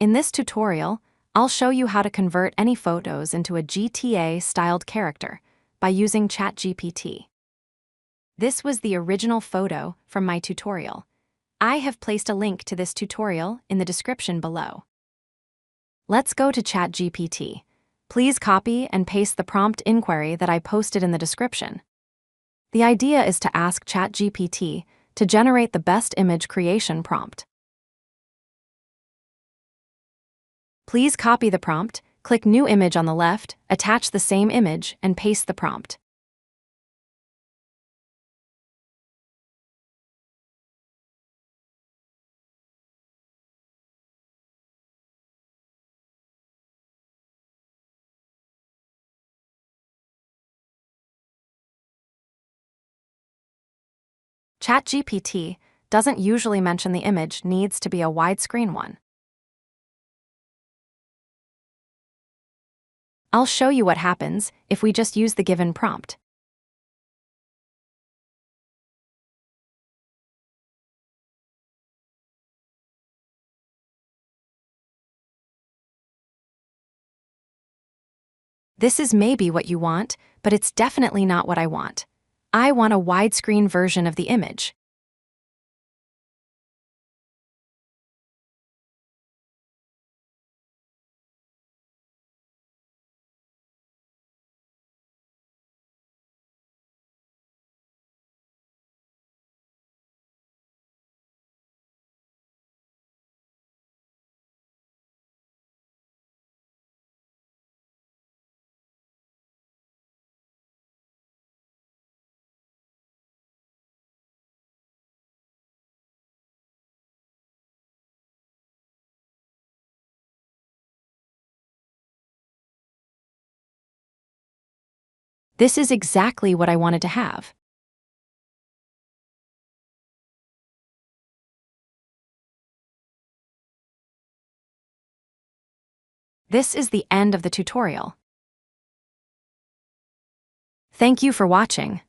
In this tutorial, I'll show you how to convert any photos into a GTA-styled character by using ChatGPT. This was the original photo from my tutorial. I have placed a link to this tutorial in the description below. Let's go to ChatGPT. Please copy and paste the prompt inquiry that I posted in the description. The idea is to ask ChatGPT to generate the best image creation prompt. Please copy the prompt, click New Image on the left, attach the same image, and paste the prompt. ChatGPT doesn't usually mention the image needs to be a widescreen one. I'll show you what happens if we just use the given prompt. This is maybe what you want, but it's definitely not what I want. I want a widescreen version of the image. This is exactly what I wanted to have. This is the end of the tutorial. Thank you for watching.